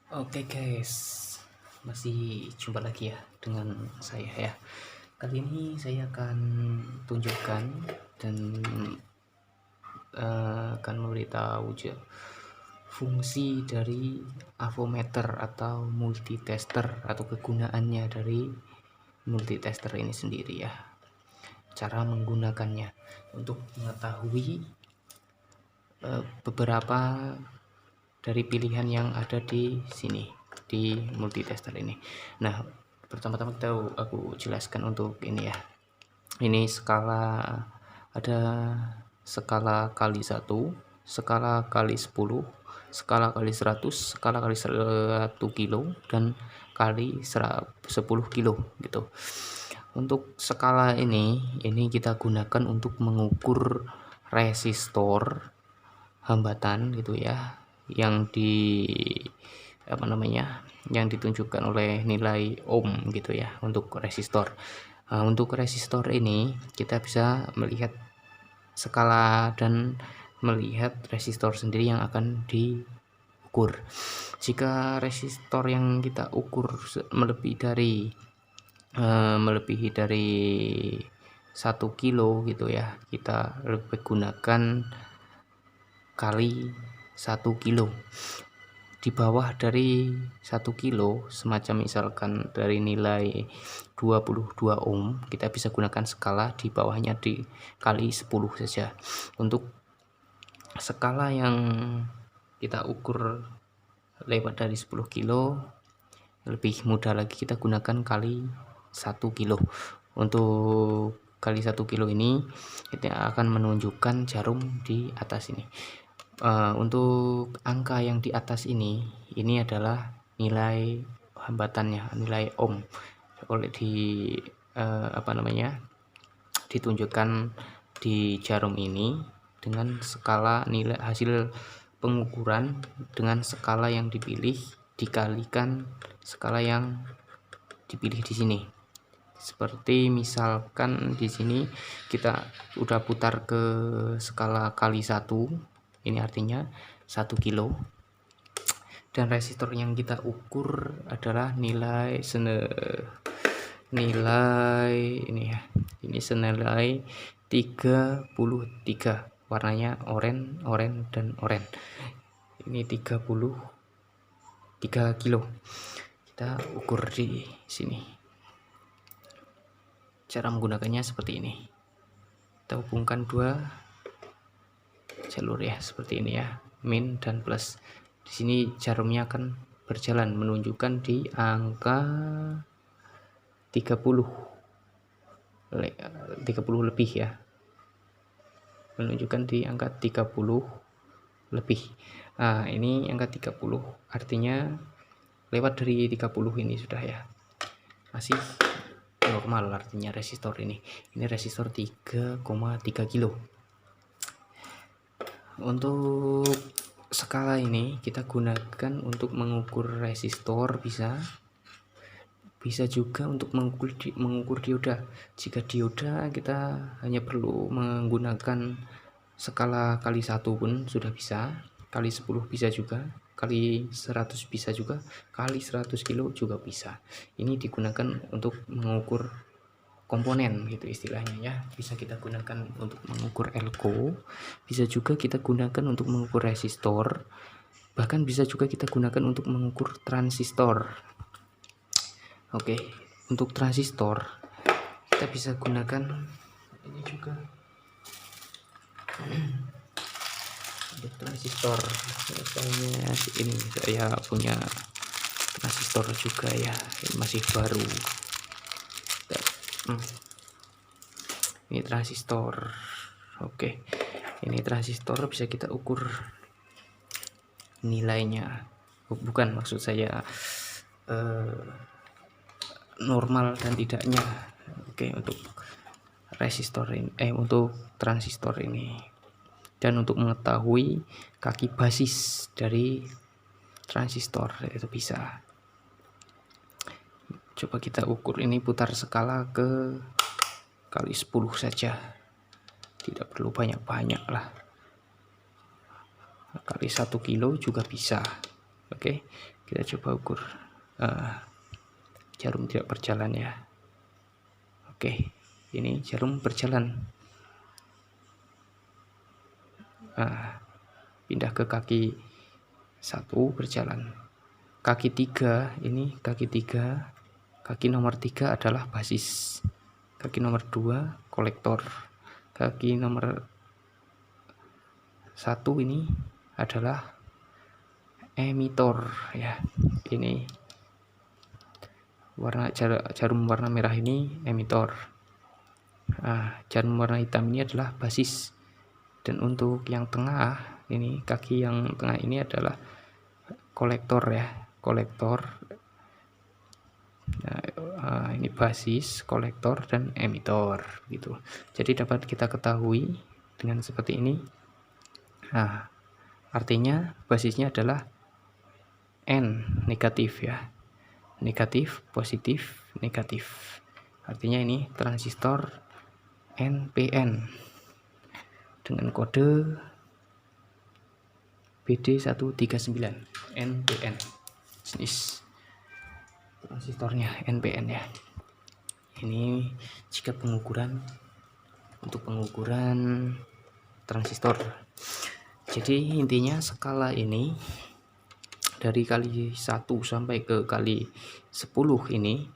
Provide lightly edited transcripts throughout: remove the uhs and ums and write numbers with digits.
Oke guys, masih jumpa lagi ya dengan saya ya. Kali ini saya akan tunjukkan dan akan memberitahu fungsi dari avometer atau multitester atau kegunaannya dari multitester ini sendiri ya. Cara menggunakannya untuk mengetahui beberapa dari pilihan yang ada di sini di multitester ini. Nah, pertama-tama aku jelaskan untuk ini ya. Ini skala, ada skala kali 1, skala kali 10, skala kali 100, skala kali 1 kilo, dan kali 10 kilo gitu. Untuk skala ini kita gunakan untuk mengukur resistor hambatan gitu ya, yang yang ditunjukkan oleh nilai ohm gitu ya untuk resistor. Untuk resistor ini kita bisa melihat skala dan melihat resistor sendiri yang akan diukur. Jika resistor yang kita ukur melebihi dari 1 kilo gitu ya, kita lebih gunakan kali 1 kilo. Di bawah dari 1 kilo, semacam misalkan dari nilai 22 ohm, kita bisa gunakan skala di bawahnya dikali 10 saja. Untuk skala yang kita ukur lewat dari 10 kilo, lebih mudah lagi, kita gunakan kali 1 kilo. Untuk kali 1 kilo ini kita akan menunjukkan jarum di atas ini. Untuk angka yang di atas ini adalah nilai hambatannya, nilai ohm. Oleh ditunjukkan di jarum ini dengan skala nilai hasil pengukuran dengan skala yang dipilih dikalikan skala yang dipilih di sini. Seperti misalkan di sini kita udah putar ke skala kali 1, ini artinya 1 kilo, dan resistor yang kita ukur adalah nilai ini ya, ini senilai 33, warnanya oranye dan oranye. Ini 33 kilo kita ukur di sini. Cara menggunakannya seperti ini. Kita hubungkan dua jalur ya, seperti ini ya, min dan plus. Di sini jarumnya akan berjalan menunjukkan di angka 30 lebih ya, menunjukkan di angka 30 lebih. Ini angka 30 artinya lewat dari 30 ini sudah ya, masih normal artinya resistor ini resistor 3,3 kilo. Untuk skala ini kita gunakan untuk mengukur resistor, bisa juga untuk mengukur dioda. Jika dioda kita hanya perlu menggunakan skala kali 1 pun sudah bisa, kali 10 bisa juga, kali 100 bisa juga, kali 100 kilo juga bisa. Ini digunakan untuk mengukur komponen gitu istilahnya ya. Bisa kita gunakan untuk mengukur elko, bisa juga kita gunakan untuk mengukur resistor, bahkan bisa juga kita gunakan untuk mengukur transistor. Oke, untuk transistor kita bisa gunakan ini juga. Untuk transistor misalnya ini saya punya transistor juga ya, ini masih baru. Ini transistor. Oke, ini transistor bisa kita ukur nilainya, bukan maksud saya normal dan tidaknya. Oke, untuk resistor ini untuk transistor ini, dan untuk mengetahui kaki basis dari transistor itu bisa. Coba kita ukur ini, putar skala ke kali 10 saja, tidak perlu banyak-banyak lah, kali 1 kilo juga bisa. Oke, Kita coba ukur. Jarum tidak berjalan ya. Oke, ini jarum berjalan. Pindah ke kaki 1 berjalan. Kaki 3 ini kaki nomor 3 adalah basis. Kaki nomor 2 kolektor. Kaki nomor 1 ini adalah emitor ya. Ini jarum warna merah ini emitor. Jarum warna hitam ini adalah basis. Dan untuk yang tengah ini, kaki yang tengah ini adalah kolektor ya, kolektor. Ini basis, kolektor, dan emitor gitu. Jadi dapat kita ketahui dengan seperti ini. Artinya basisnya adalah N negatif ya, negatif, positif, negatif. Artinya ini transistor NPN dengan kode BD139 NPN. Jenis transistornya NPN ya. Ini jika untuk pengukuran transistor. Jadi intinya skala ini dari kali 1 sampai ke kali 10 ini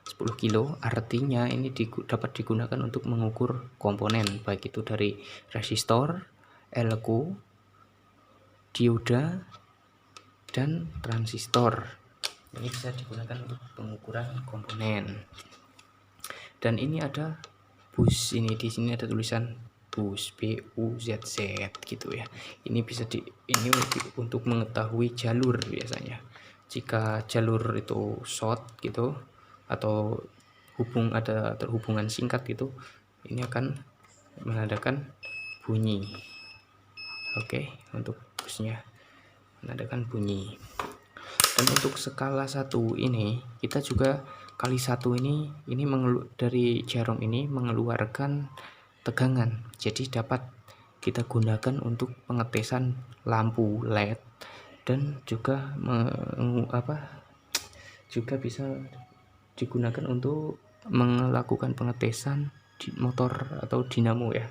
10 kilo, artinya ini dapat digunakan untuk mengukur komponen, baik itu dari resistor, elko, dioda, dan transistor. Ini bisa digunakan untuk pengukuran komponen. Dan ini ada bus, ini di sini ada tulisan bus BUZZ gitu ya. Ini bisa ini untuk mengetahui jalur biasanya. Jika jalur itu short gitu atau ada terhubungan singkat gitu, ini akan menandakan bunyi. Oke, untuk busnya menandakan bunyi. Dan untuk skala 1 ini kita juga kali 1 ini dari jarum ini mengeluarkan tegangan. Jadi dapat kita gunakan untuk pengetesan lampu LED dan juga juga bisa digunakan untuk melakukan pengetesan di motor atau dinamo ya.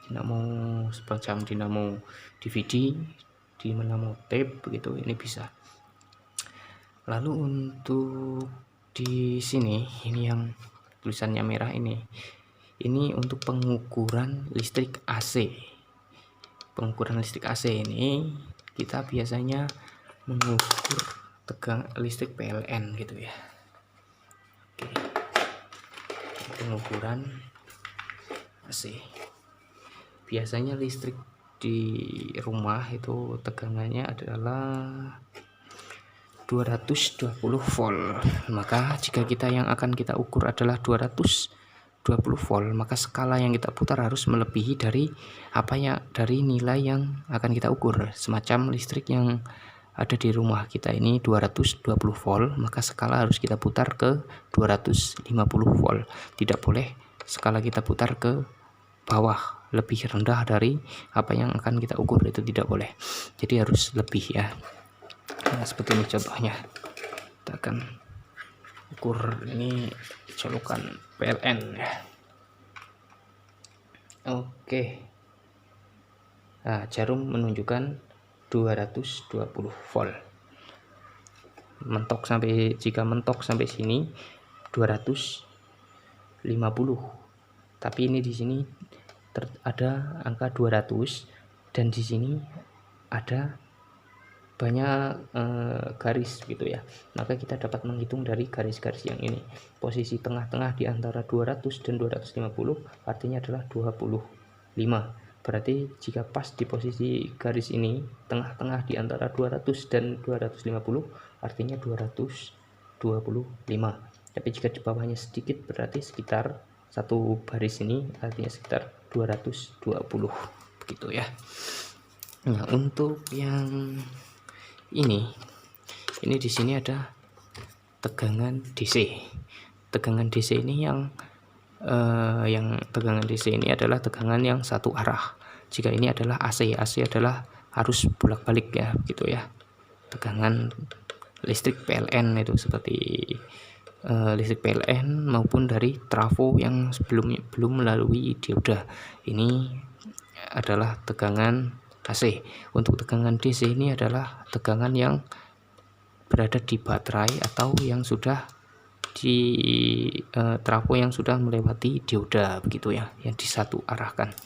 Dinamo semacam dinamo DVD, dinamo tape begitu, ini bisa. Lalu untuk di sini ini yang tulisannya merah ini untuk pengukuran listrik AC. Pengukuran listrik AC ini kita biasanya mengukur tegangan listrik PLN gitu ya. Oke. Pengukuran AC. Biasanya listrik di rumah itu tegangannya adalah 220 volt. Maka jika yang akan kita ukur adalah 220 volt, maka skala yang kita putar harus melebihi dari dari nilai yang akan kita ukur. Semacam listrik yang ada di rumah kita ini 220 volt, maka skala harus kita putar ke 250 volt. Tidak boleh skala kita putar ke bawah, lebih rendah dari apa yang akan kita ukur, itu tidak boleh. Jadi harus lebih ya. Nah, seperti ini contohnya. Kita akan ukur ini colokan PLN ya. Oke. Nah, jarum menunjukkan 220 volt. Jika mentok sampai sini 250. Tapi ini di sini ada angka 200 dan di sini ada banyak garis gitu ya. Maka kita dapat menghitung dari garis-garis yang ini. Posisi tengah-tengah di antara 200 dan 250 artinya adalah 25. Berarti jika pas di posisi garis ini, tengah-tengah di antara 200 dan 250 artinya 225. Tapi jika di bawahnya sedikit berarti sekitar satu baris ini artinya sekitar 220 begitu ya. Nah, untuk yang ini di sini ada tegangan DC. Tegangan DC ini tegangan DC ini adalah tegangan yang satu arah. Jika ini adalah AC adalah arus bolak-balik ya gitu ya. Tegangan listrik PLN itu, seperti listrik PLN maupun dari trafo yang sebelumnya belum melalui dioda. Ini adalah tegangan AC. Untuk tegangan DC ini adalah tegangan yang berada di baterai atau yang sudah di trafo yang sudah melewati dioda, begitu ya, yang disatu arahkan.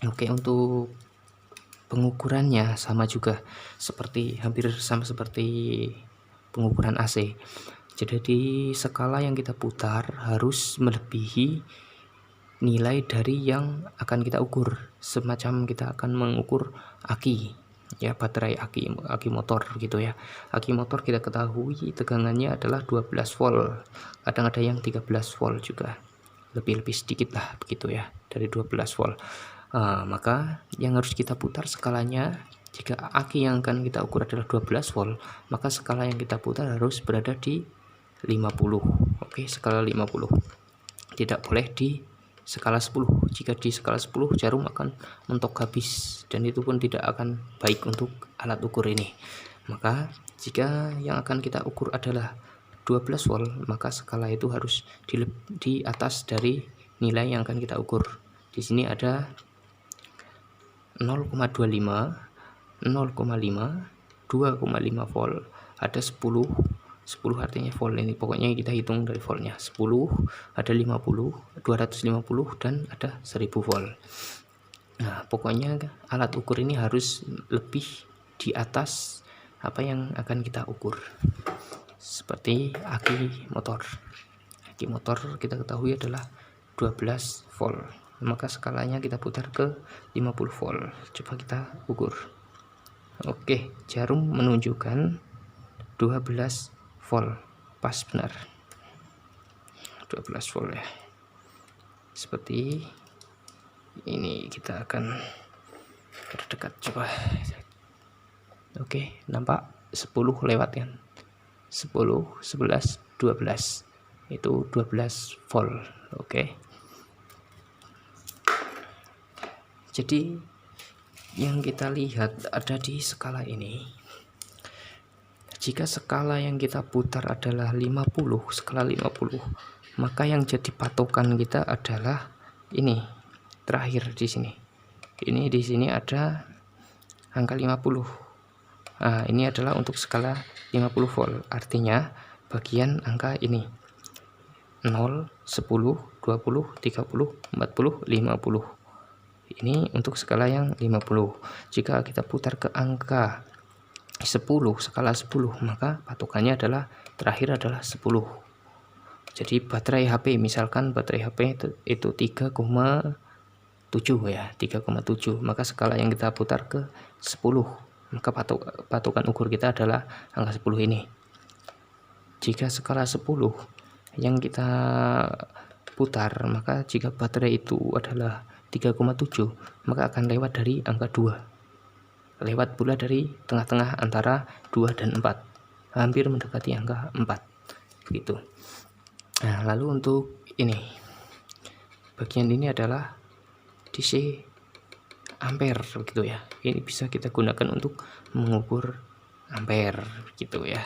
Oke, untuk pengukurannya sama juga, hampir sama seperti pengukuran AC. Jadi di skala yang kita putar harus melebihi nilai dari yang akan kita ukur. Semacam kita akan mengukur aki, ya, baterai aki motor gitu ya. Aki motor kita ketahui tegangannya adalah 12 volt. Kadang ada yang 13 volt juga. Lebih sedikit lah begitu ya dari 12 volt. Maka yang harus kita putar skalanya, jika aki yang akan kita ukur adalah 12 volt, maka skala yang kita putar harus berada di 50. Oke, skala 50. Tidak boleh di skala 10. Jika di skala 10 jarum akan mentok habis, dan itu pun tidak akan baik untuk alat ukur ini. Maka jika yang akan kita ukur adalah 12 volt, maka skala itu harus di atas dari nilai yang akan kita ukur. Di sini ada 0,25, 0,5, 2,5 volt, ada 10 artinya volt ini, pokoknya kita hitung dari voltnya. 10, ada 50, 250, dan ada 1000 volt. Nah, pokoknya alat ukur ini harus lebih di atas apa yang akan kita ukur. Seperti aki motor. Aki motor kita ketahui adalah 12 volt. Maka skalanya kita putar ke 50 volt. Coba kita ukur. Oke, jarum menunjukkan 12 volt. Pas benar. 12 volt ya. Seperti ini, kita akan terdekat, coba. Oke, nampak 10 lewat kan? 10, 11, 12. Itu 12 volt. Oke. Jadi yang kita lihat ada di skala ini. Jika skala yang kita putar adalah 50, skala 50, maka yang jadi patokan kita adalah ini. Terakhir di sini. Ini di sini ada angka 50. Nah, ini adalah untuk skala 50 volt. Artinya bagian angka ini 0, 10, 20, 30, 40, 50. Ini untuk skala yang 50. Jika kita putar ke angka 10, skala 10, maka patokannya adalah terakhir adalah 10. Jadi baterai HP, misalkan baterai HP itu 3,7 ya, 3,7, maka skala yang kita putar ke 10, maka patokan ukur kita adalah angka 10 ini. Jika skala 10 yang kita putar, maka jika baterai itu adalah 3,7, maka akan lewat dari angka 2. Lewat pula dari tengah-tengah antara 2 dan 4. Hampir mendekati angka 4. Begitu. Nah, lalu untuk ini. Bagian ini adalah DC ampere begitu ya. Ini bisa kita gunakan untuk mengukur ampere gitu ya.